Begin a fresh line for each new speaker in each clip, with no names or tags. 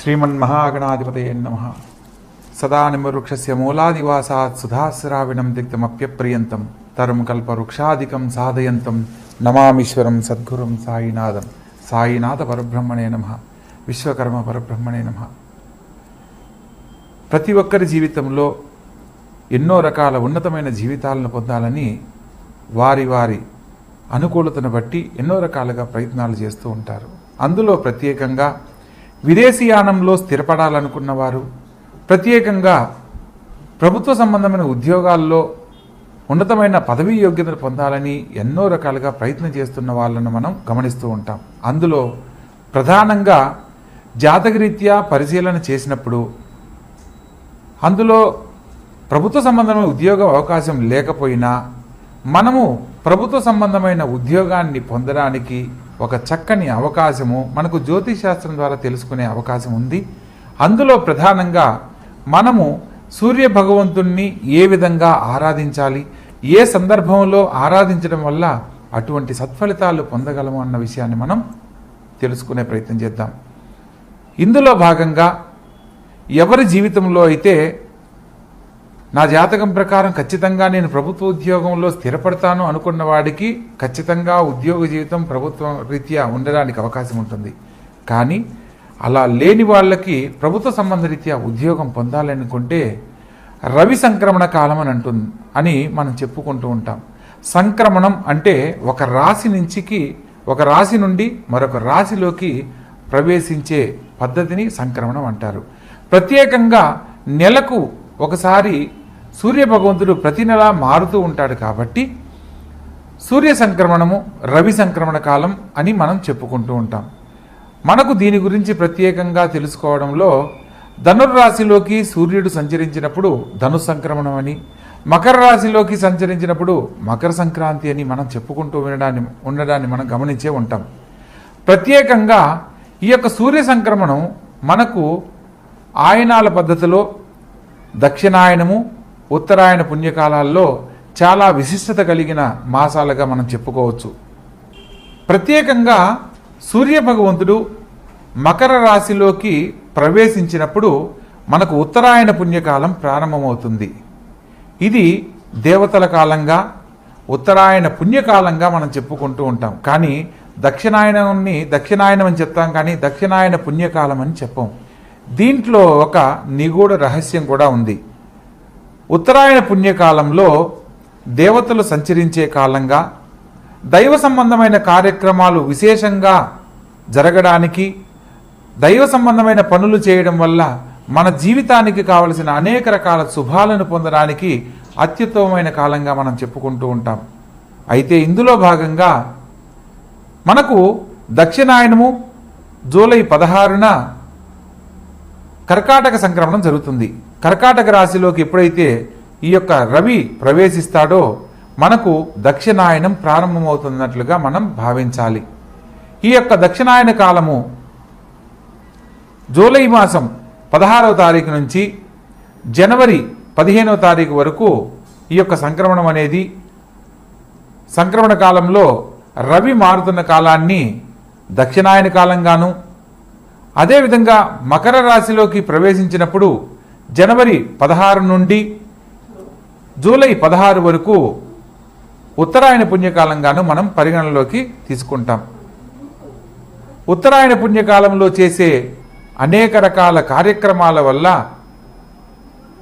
श्रीमन्महागणाधिपतये नमः। सदानिमवृक्षस्य मूलादिवासात् सुधास्राविणं दिग्धमप्यप्रियन्तं तरं कल्पवृक्षादिकं साधयन्तं नमामीश्वरं सद्गुरुं साईनाथं। साईनाथ परब्रह्मणे नमः। విశ్వకర్మ పరబ్రహ్మణే నమః. ప్రతి ఒక్కరి జీవితంలో ఎన్నో రకాల ఉన్నతమైన జీవితాలను పొందాలని వారి వారి అనుకూలతను బట్టి ఎన్నో రకాలుగా ప్రయత్నాలు చేస్తూ ఉంటారు. అందులో ప్రత్యేకంగా విదేశీయానంలో స్థిరపడాలనుకున్న వారు, ప్రత్యేకంగా ప్రభుత్వ సంబంధమైన ఉద్యోగాల్లో ఉన్నతమైన పదవీ యోగ్యతను పొందాలని ఎన్నో రకాలుగా ప్రయత్నం చేస్తున్న వాళ్ళను మనం గమనిస్తూ ఉంటాం. అందులో ప్రధానంగా జాతకరీత్యా పరిశీలన చేసినప్పుడు అందులో ప్రభుత్వ సంబంధమైన ఉద్యోగ అవకాశం లేకపోయినా మనము ప్రభుత్వ సంబంధమైన ఉద్యోగాన్ని పొందడానికి ఒక చక్కని అవకాశము మనకు జ్యోతిషశాస్త్రం ద్వారా తెలుసుకునే అవకాశం ఉంది. అందులో ప్రధానంగా మనము సూర్య భగవంతుణ్ణి ఏ విధంగా ఆరాధించాలి, ఏ సందర్భంలో ఆరాధించడం వల్ల అటువంటి సత్ఫలితాలు పొందగలము అన్న విషయాన్ని మనం తెలుసుకునే ప్రయత్నం చేద్దాం. ఇందులో భాగంగా ఎవరి జీవితంలో అయితే నా జాతకం ప్రకారం ఖచ్చితంగా నేను ప్రభుత్వ ఉద్యోగంలో స్థిరపడతాను అనుకున్న వాడికి ఖచ్చితంగా ఉద్యోగ జీవితం ప్రభుత్వ రీత్యా ఉండడానికి అవకాశం ఉంటుంది. కానీ అలా లేని వాళ్ళకి ప్రభుత్వ సంబంధ రీత్యా ఉద్యోగం పొందాలనుకుంటే రవి సంక్రమణ కాలం అని మనం చెప్పుకుంటూ ఉంటాం. సంక్రమణం అంటే ఒక రాశి నుండి మరొక రాశిలోకి ప్రవేశించే పద్ధతిని సంక్రమణం అంటారు. ప్రత్యేకంగా నెలకు ఒకసారి సూర్య భగవంతుడు ప్రతి నెల మారుతూ ఉంటాడు కాబట్టి సూర్య సంక్రమణము రవి సంక్రమణ కాలం అని మనం చెప్పుకుంటూ ఉంటాం. మనకు దీని గురించి ప్రత్యేకంగా తెలుసుకోవడంలో ధనుర్రాశిలోకి సూర్యుడు సంచరించినప్పుడు ధను సంక్రమణం అని, మకర రాశిలోకి సంచరించినప్పుడు మకర సంక్రాంతి అని మనం చెప్పుకుంటూ ఉండడాన్ని మనం గమనించే ఉంటాం. ప్రత్యేకంగా ఈ యొక్క సూర్య సంక్రమణం మనకు ఆయనాల పద్ధతిలో దక్షిణాయనము ఉత్తరాయణ పుణ్యకాలాల్లో చాలా విశిష్టత కలిగిన మాసాలుగా మనం చెప్పుకోవచ్చు. ప్రత్యేకంగా సూర్య భగవంతుడు మకర రాశిలోకి ప్రవేశించినప్పుడు మనకు ఉత్తరాయణ పుణ్యకాలం ప్రారంభమవుతుంది. ఇది దేవతల కాలంగా ఉత్తరాయణ పుణ్యకాలంగా మనం చెప్పుకుంటూ ఉంటాం. కానీ దక్షిణాయనం అని చెప్తాం, కానీ దక్షిణాయన పుణ్యకాలం అని చెప్పం. దీంట్లో ఒక నిగూఢ రహస్యం కూడా ఉంది. ఉత్తరాయణ పుణ్యకాలంలో దేవతలు సంచరించే కాలంగా, దైవ సంబంధమైన కార్యక్రమాలు విశేషంగా జరగడానికి, దైవ సంబంధమైన పనులు చేయడం వల్ల మన జీవితానికి కావలసిన అనేక రకాల శుభాలను పొందడానికి అత్యుత్తమమైన కాలంగా మనం చెప్పుకుంటూ ఉంటాం. అయితే ఇందులో భాగంగా మనకు దక్షిణాయనము జూలై 16న కర్కాటక సంక్రమణం జరుగుతుంది. కర్కాటక రాశిలోకి ఎప్పుడైతే ఈ యొక్క రవి ప్రవేశిస్తాడో మనకు దక్షిణాయనం ప్రారంభమవుతున్నట్లుగా మనం భావించాలి. ఈ యొక్క దక్షిణాయన కాలము జూలై మాసం 16వ తారీఖు నుంచి జనవరి 15వ తారీఖు వరకు ఈ యొక్క సంక్రమణం అనేది, సంక్రమణ కాలంలో రవి మారుతున్న కాలాన్ని దక్షిణాయన కాలంగాను, అదేవిధంగా మకర రాశిలోకి ప్రవేశించినప్పుడు జనవరి 16 నుండి జూలై 16 వరకు ఉత్తరాయణ పుణ్యకాలంగాను మనం పరిగణనలోకి తీసుకుంటాం. ఉత్తరాయణ పుణ్యకాలంలో చేసే అనేక రకాల కార్యక్రమాల వల్ల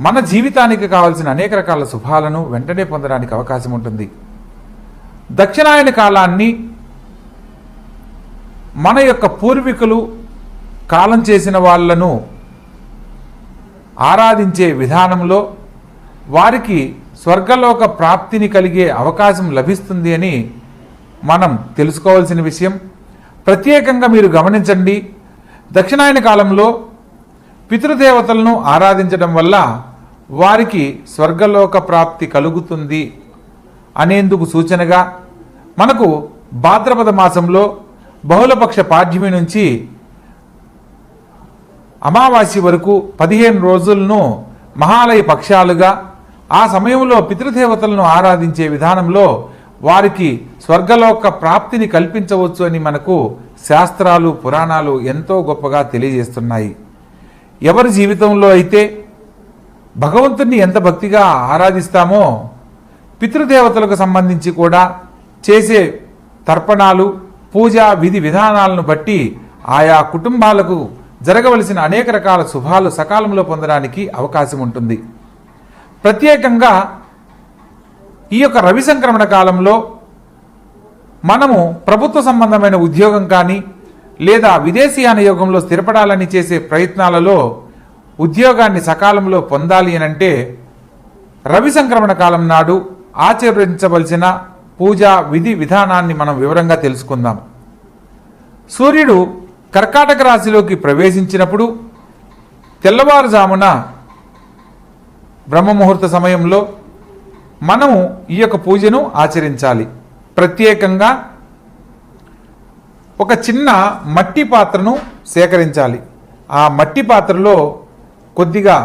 మన జీవితానికి కావాల్సిన అనేక రకాల శుభాలను వెంటనే పొందడానికి అవకాశం ఉంటుంది. దక్షిణాయన కాలాన్ని మన యొక్క పూర్వీకులు కాలం చేసిన వాళ్లను ఆరాధించే విధానంలో వారికి స్వర్గలోక ప్రాప్తిని కలిగే అవకాశం లభిస్తుంది అని మనం తెలుసుకోవాల్సిన విషయం. ప్రత్యేకంగా మీరు గమనించండి, దక్షిణాయన కాలంలో పితృదేవతలను ఆరాధించడం వల్ల వారికి స్వర్గలోక ప్రాప్తి కలుగుతుంది అనేందుకు సూచనగా మనకు భాద్రపద మాసంలో బహుళపక్ష పాడ్యమి నుంచి అమావాస్య వరకు 15 రోజులను మహాలయ పక్షాలుగా, ఆ సమయంలో పితృదేవతలను ఆరాధించే విధానంలో వారికి స్వర్గలోక ప్రాప్తిని కల్పించవచ్చు అని మనకు శాస్త్రాలు పురాణాలు ఎంతో గొప్పగా తెలియజేస్తున్నాయి. ఎవరి జీవితంలో అయితే భగవంతుణ్ణి ఎంత భక్తిగా ఆరాధిస్తామో పితృదేవతలకు సంబంధించి కూడా చేసే తర్పణాలు, పూజా విధి విధానాలను బట్టి ఆయా కుటుంబాలకు జరగవలసిన అనేక రకాల శుభాలు సకాలంలో పొందడానికి అవకాశం ఉంటుంది. ప్రత్యేకంగా ఈ యొక్క రవి సంక్రమణ కాలంలో మనము ప్రభుత్వ సంబంధమైన ఉద్యోగం కానీ లేదా విదేశీయాన యోగంలో స్థిరపడాలని చేసే ప్రయత్నాలలో ఉద్యోగాన్ని సకాలంలో పొందాలి అనంటే రవి సంక్రమణ కాలం నాడు ఆచరించవలసిన పూజా విధి విధానాన్ని మనం వివరంగా తెలుసుకుందాం. సూర్యుడు కర్కాటక రాశిలోకి ప్రవేశించినప్పుడు తెల్లవారుజామున బ్రహ్మముహూర్త సమయంలో మనము ఈ యొక్క పూజను ఆచరించాలి. ప్రత్యేకంగా ఒక చిన్న మట్టి పాత్రను సేకరించాలి. ఆ మట్టి పాత్రలో కొద్దిగా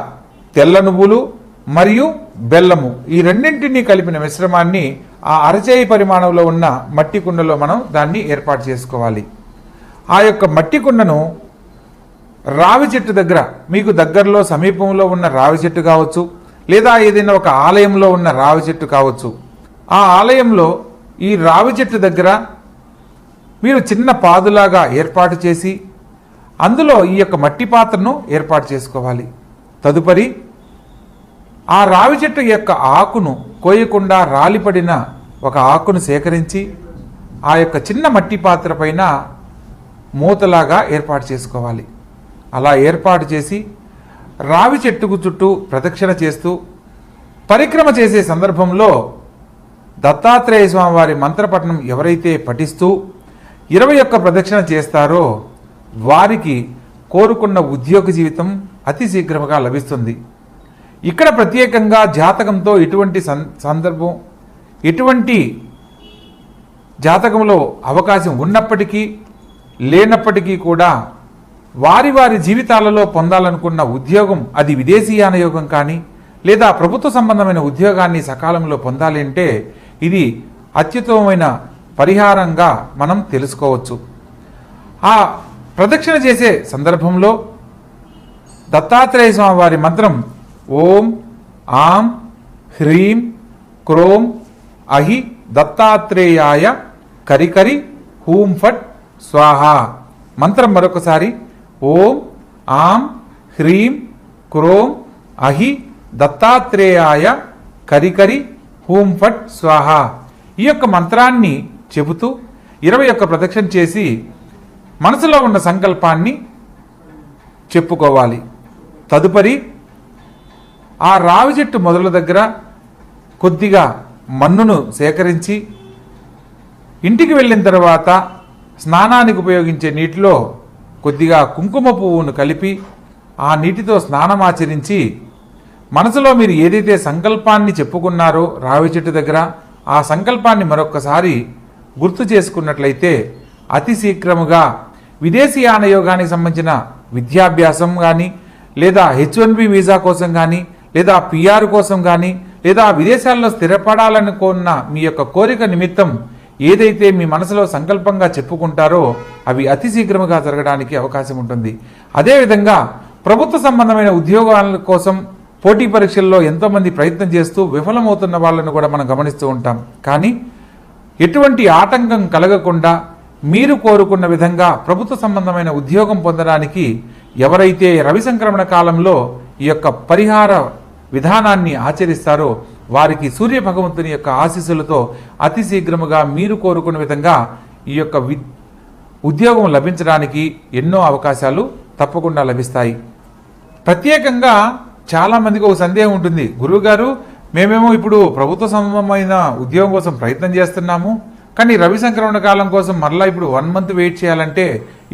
తెల్ల నువ్వులు మరియు బెల్లము ఈ రెండింటినీ కలిపిన మిశ్రమాన్ని ఆ అరచేయి పరిమాణంలో ఉన్న మట్టి కుండలో మనం దాన్ని ఏర్పాటు చేసుకోవాలి. ఆ యొక్క మట్టి కుండను రావి చెట్టు దగ్గర, మీకు దగ్గరలో సమీపంలో ఉన్న రావి చెట్టు కావచ్చు, లేదా ఏదైనా ఒక ఆలయంలో ఉన్న రావి చెట్టు కావచ్చు, ఆ ఆలయంలో ఈ రావి చెట్టు దగ్గర మీరు చిన్న పాదులాగా ఏర్పాటు చేసి అందులో ఈ యొక్క మట్టి పాత్రను ఏర్పాటు చేసుకోవాలి. తదుపరి ఆ రావి చెట్టు యొక్క ఆకును కోయకుండా రాలిపడిన ఒక ఆకును సేకరించి ఆ యొక్క చిన్న మట్టి పాత్ర పైన మూతలాగా ఏర్పాటు చేసుకోవాలి. అలా ఏర్పాటు చేసి రావి చెట్టుకు చుట్టూ ప్రదక్షిణ చేస్తూ పరిక్రమ చేసే సందర్భంలో దత్తాత్రేయ స్వామి వారి మంత్రపఠనం ఎవరైతే పఠిస్తూ 21 ప్రదక్షిణ చేస్తారో వారికి కోరుకున్న ఉద్యోగ జీవితం అతి శీఘ్రంగా లభిస్తుంది. ఇక్కడ ప్రత్యేకంగా జాతకంతో ఎటువంటి సందర్భం, ఎటువంటి జాతకంలో అవకాశం ఉన్నప్పటికీ లేనప్పటికీ కూడా వారి వారి జీవితాలలో పొందాలనుకున్న ఉద్యోగం, అది విదేశీయాన యోగం కానీ లేదా ప్రభుత్వ సంబంధమైన ఉద్యోగాన్ని సకాలంలో పొందాలి అంటే ఇది అత్యుత్తమమైన పరిహారంగా మనం తెలుసుకోవచ్చు. ఆ ప్రదక్షిణ చేసే సందర్భంలో దత్తాత్రేయ స్వామి వారి మంత్రం ఓం ఆం హ్రీం క్రోం అహి దత్తాత్రేయాయ కరికరి హూం ఫట్ స్వాహ. మంత్రం మరొకసారి ఓం ఆం హ్రీం క్రోం అహి దత్తాత్రేయాయ కరికరి హూం ఫట్ స్వాహ. ఈ యొక్క మంత్రాన్ని చెబుతూ 21 ప్రదక్షిణ చేసి మనసులో ఉన్న సంకల్పాన్ని చెప్పుకోవాలి. తదుపరి ఆ రావి చెట్టు మొదల దగ్గర కొద్దిగా మన్నును సేకరించి ఇంటికి వెళ్ళిన తర్వాత స్నానానికి ఉపయోగించే నీటిలో కొద్దిగా కుంకుమ పువ్వును కలిపి ఆ నీటితో స్నానమాచరించి మనసులో మీరు ఏదైతే సంకల్పాన్ని చెప్పుకున్నారో రావి చెట్టు దగ్గర ఆ సంకల్పాన్ని మరొక్కసారి గుర్తు చేసుకున్నట్లయితే అతి శీఘ్రముగా విదేశీయాన యోగానికి సంబంధించిన విద్యాభ్యాసం కానీ లేదా H1B వీసా కోసం కానీ లేదా PR కోసం కానీ లేదా విదేశాల్లో స్థిరపడాలనుకున్న మీ యొక్క కోరిక నిమిత్తం ఏదైతే మీ మనసులో సంకల్పంగా చెప్పుకుంటారో అవి అతి శీఘ్రముగా జరగడానికి అవకాశం ఉంటుంది. అదేవిధంగా ప్రభుత్వ సంబంధమైన ఉద్యోగాల కోసం పోటీ పరీక్షల్లో ఎంతోమంది ప్రయత్నం చేస్తూ విఫలమవుతున్న వాళ్ళను కూడా మనం గమనిస్తూ ఉంటాం. కానీ ఎటువంటి ఆటంకం కలగకుండా మీరు కోరుకున్న విధంగా ప్రభుత్వ సంబంధమైన ఉద్యోగం పొందడానికి ఎవరైతే రవి సంక్రమణ కాలంలో ఈ యొక్క పరిహార విధానాన్ని ఆచరిస్తారో వారికి సూర్య భగవంతుని యొక్క ఆశీస్సులతో అతి శీఘ్రముగా మీరు కోరుకున్న విధంగా ఈ యొక్క ఉద్యోగం లభించడానికి ఎన్నో అవకాశాలు తప్పకుండా లభిస్తాయి. ప్రత్యేకంగా చాలామందికి ఒక సందేహం ఉంటుంది, గురువుగారు మేమేమో ఇప్పుడు ప్రభుత్వ సంబంధమైన ఉద్యోగం కోసం ప్రయత్నం చేస్తున్నాము, కానీ రవి సంక్రమణ కాలం కోసం మరలా ఇప్పుడు 1 మంత్ వెయిట్ చేయాలంటే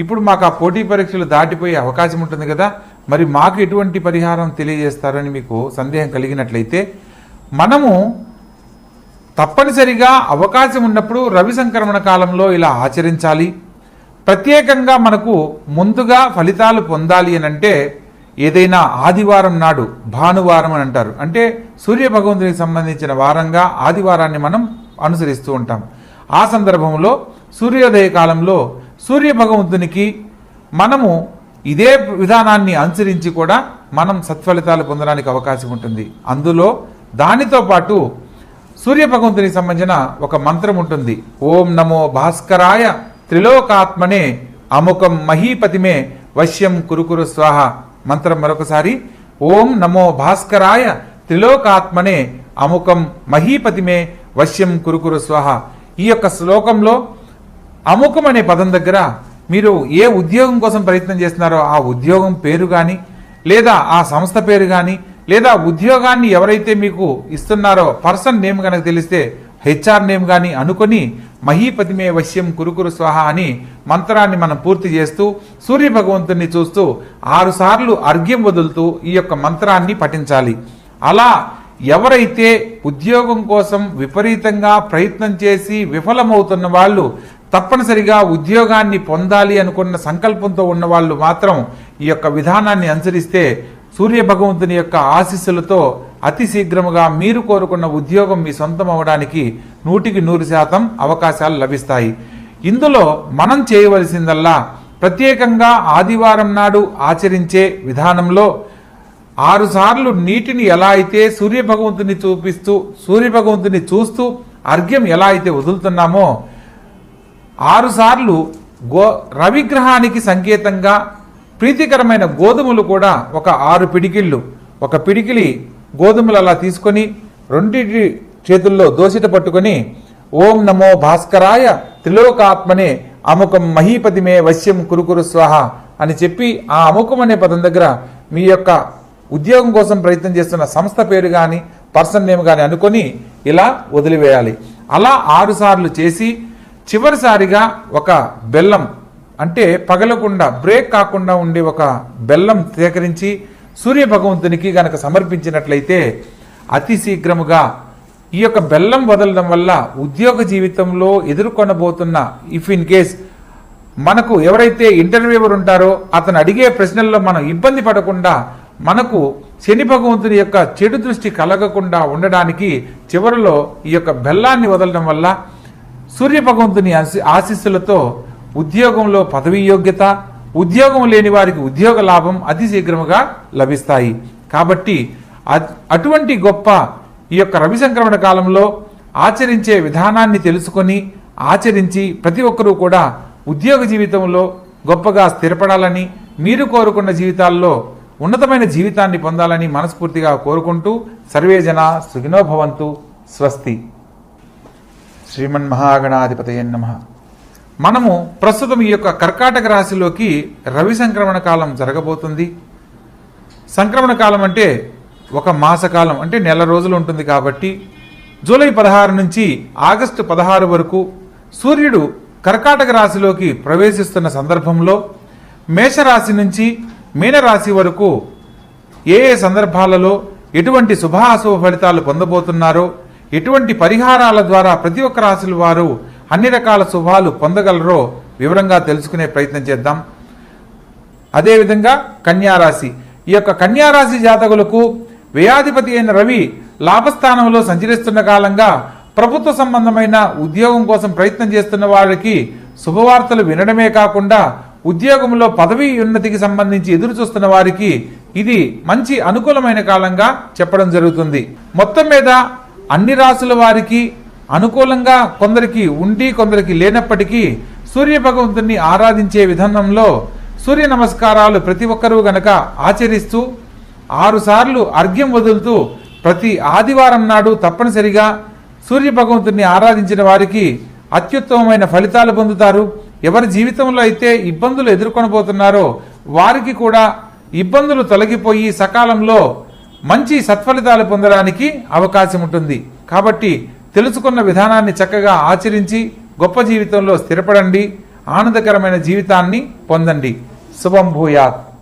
ఇప్పుడు మాకు ఆ పోటీ పరీక్షలు దాటిపోయే అవకాశం ఉంటుంది కదా, మరి మాకు ఎటువంటి పరిహారం తెలియజేస్తారని మీకు సందేహం కలిగినట్లయితే మనము తప్పనిసరిగా అవకాశం ఉన్నప్పుడు రవి సంక్రమణ కాలంలో ఇలా ఆచరించాలి. ప్రత్యేకంగా మనకు ముందుగా ఫలితాలు పొందాలి అని అంటే ఏదైనా ఆదివారం నాడు, భానువారం అని అంటారు, అంటే సూర్య భగవంతునికి సంబంధించిన వారంగా ఆదివారాన్ని మనం అనుసరిస్తూ ఉంటాం. ఆ సందర్భంలో సూర్యోదయ కాలంలో సూర్య భగవంతునికి మనము ఇదే విధానాన్ని అనుసరించి కూడా మనం సత్ఫలితాలు పొందడానికి అవకాశం ఉంటుంది. అందులో దానితో పాటు సూర్య భగవంతునికి సంబంధించిన ఒక మంత్రం ఉంటుంది. ఓం నమో భాస్కరాయ త్రిలోకాత్మనే అముకం మహీపతిమే వశ్యం కురుకురు స్వాహ. మంత్రం మరొకసారి, ఓం నమో భాస్కరాయ త్రిలోకాత్మనే అముకం మహీపతిమే వశ్యం కురుకురు స్వాహ. ఈ యొక్క శ్లోకంలో అముకం అనే పదం దగ్గర మీరు ఏ ఉద్యోగం కోసం ప్రయత్నం చేస్తున్నారో ఆ ఉద్యోగం పేరు కానీ, లేదా ఆ సంస్థ పేరు కానీ, లేదా ఉద్యోగాన్ని ఎవరైతే మీకు ఇస్తున్నారో పర్సన్ నేమ్ కనుక తెలిస్తే హెచ్ఆర్ నేమ్ కానీ అనుకొని మహీపతిమే వశ్యం కురుకురు స్వాహ అని మంత్రాన్ని మనం పూర్తి చేస్తూ సూర్య భగవంతుని చూస్తూ 6 సార్లు అర్ఘ్యం వదులుతూ ఈ యొక్క మంత్రాన్ని పఠించాలి. అలా ఎవరైతే ఉద్యోగం కోసం విపరీతంగా ప్రయత్నం చేసి విఫలమవుతున్న వాళ్ళు, తప్పనిసరిగా ఉద్యోగాన్ని పొందాలి అనుకున్న సంకల్పంతో ఉన్న వాళ్ళు మాత్రం ఈ యొక్క విధానాన్ని అనుసరిస్తే సూర్య భగవంతుని యొక్క ఆశీస్సులతో అతి శీఘ్రముగా మీరు కోరుకున్న ఉద్యోగం మీ సొంతం అవడానికి 100% అవకాశాలు లభిస్తాయి. ఇందులో మనం చేయవలసిందల్లా ప్రత్యేకంగా ఆదివారం నాడు ఆచరించే విధానంలో 6 సార్లు నీటిని ఎలా అయితే సూర్య భగవంతుని చూస్తూ అర్ఘ్యం ఎలా అయితే వదులుతున్నామో 6 సార్లు రవిగ్రహానికి సంకేతంగా ప్రీతికరమైన గోధుమలు కూడా ఒక 6 పిడికిళ్ళు, ఒక పిడికిలి గోధుమలు అలా తీసుకొని 2 చేతుల్లో దోసిట పట్టుకొని ఓం నమో భాస్కరాయ త్రిలోకాత్మనే అముకం మహీపతిమే వశ్యం కురుకురు స్వాహ అని చెప్పి ఆ అముకం అనే పదం దగ్గర మీ యొక్క ఉద్యోగం కోసం ప్రయత్నం చేస్తున్న సంస్థ పేరు కానీ పర్సన్ నేమ్ కానీ అనుకొని ఇలా వదిలివేయాలి. అలా 6 సార్లు చేసి చివరిసారిగా ఒక బెల్లం, అంటే పగలకుండా బ్రేక్ కాకుండా ఉండే ఒక బెల్లం సేకరించి సూర్య భగవంతునికి గనక సమర్పించినట్లయితే అతి శీఘ్రముగా ఈ యొక్క బెల్లం వదలడం వల్ల ఉద్యోగ జీవితంలో ఎదుర్కొనబోతున్న ఇఫ్ ఇన్ కేస్ మనకు ఎవరైతే ఇంటర్వ్యూవర్ ఉంటారో అతను అడిగే ప్రశ్నల్లో మనం ఇబ్బంది పడకుండా మనకు శని భగవంతుని యొక్క చెడు దృష్టి కలగకుండా ఉండడానికి చివరిలో ఈ యొక్క బెల్లాన్ని వదలడం వల్ల సూర్య భగవంతుని ఆశీస్సులతో ఉద్యోగంలో పదవీ యోగ్యత, ఉద్యోగం లేని వారికి ఉద్యోగ లాభం అతి శీఘ్రముగా లభిస్తాయి. కాబట్టి అటువంటి గొప్ప ఈ యొక్క రవి సంక్రమణ కాలంలో ఆచరించే విధానాన్ని తెలుసుకొని ఆచరించి ప్రతి ఒక్కరూ కూడా ఉద్యోగ జీవితంలో గొప్పగా స్థిరపడాలని, మీరు కోరుకున్న జీవితాల్లో ఉన్నతమైన జీవితాన్ని పొందాలని మనస్ఫూర్తిగా కోరుకుంటూ సర్వే జన సుఖినో భవంతు. స్వస్తి. శ్రీమన్మహాగణాధిపతయే నమః. మనము ప్రస్తుతం ఈ యొక్క కర్కాటక రాశిలోకి రవి సంక్రమణ కాలం జరగబోతుంది. సంక్రమణ కాలం అంటే ఒక మాసకాలం, అంటే నెల రోజులు ఉంటుంది. కాబట్టి జూలై 16 నుంచి ఆగస్టు 16 వరకు సూర్యుడు కర్కాటక రాశిలోకి ప్రవేశిస్తున్న సందర్భంలో మేషరాశి నుంచి మీనరాశి వరకు ఏ సందర్భాలలో ఎటువంటి శుభాశుభ ఫలితాలు పొందబోతున్నారో, ఎటువంటి పరిహారాల ద్వారా ప్రతి ఒక్క రాశుల వారు అన్ని రకాల శుభాలు పొందగలరో వివరంగా తెలుసుకునే ప్రయత్నం చేద్దాం. అదేవిధంగా కన్యారాశి, ఈ యొక్క కన్యారాశి జాతకులకు వ్యయాధిపతి అయిన రవి లాభస్థానంలో సంచరిస్తున్న కాలంగా ప్రభుత్వ సంబంధమైన ఉద్యోగం కోసం ప్రయత్నం చేస్తున్న వారికి శుభవార్తలు వినడమే కాకుండా ఉద్యోగంలో పదవీ ఉన్నతికి సంబంధించి ఎదురు చూస్తున్న వారికి ఇది మంచి అనుకూలమైన కాలంగా చెప్పడం జరుగుతుంది. మొత్తం మీద అన్ని రాశుల వారికి అనుకూలంగా కొందరికి ఉండి కొందరికి లేనప్పటికీ సూర్య భగవంతుని ఆరాధించే విధానంలో సూర్య నమస్కారాలు ప్రతి ఒక్కరూ గనక ఆచరిస్తూ 6 సార్లు అర్ఘ్యం వదులుతూ ప్రతి ఆదివారం నాడు తప్పనిసరిగా సూర్య భగవంతుని ఆరాధించిన వారికి అత్యుత్తమమైన ఫలితాలు పొందుతారు. ఎవరి జీవితంలో అయితే ఇబ్బందులు ఎదుర్కొనబోతున్నారో వారికి కూడా ఇబ్బందులు తొలగిపోయి సకాలంలో మంచి సత్ఫలితాలు పొందడానికి అవకాశం ఉంటుంది. కాబట్టి తెలుసుకున్న విధానాన్ని చక్కగా ఆచరించి గొప్ప జీవితంలో స్థిరపడండి, ఆనందకరమైన జీవితాన్ని పొందండి. శుభం భూయాత్.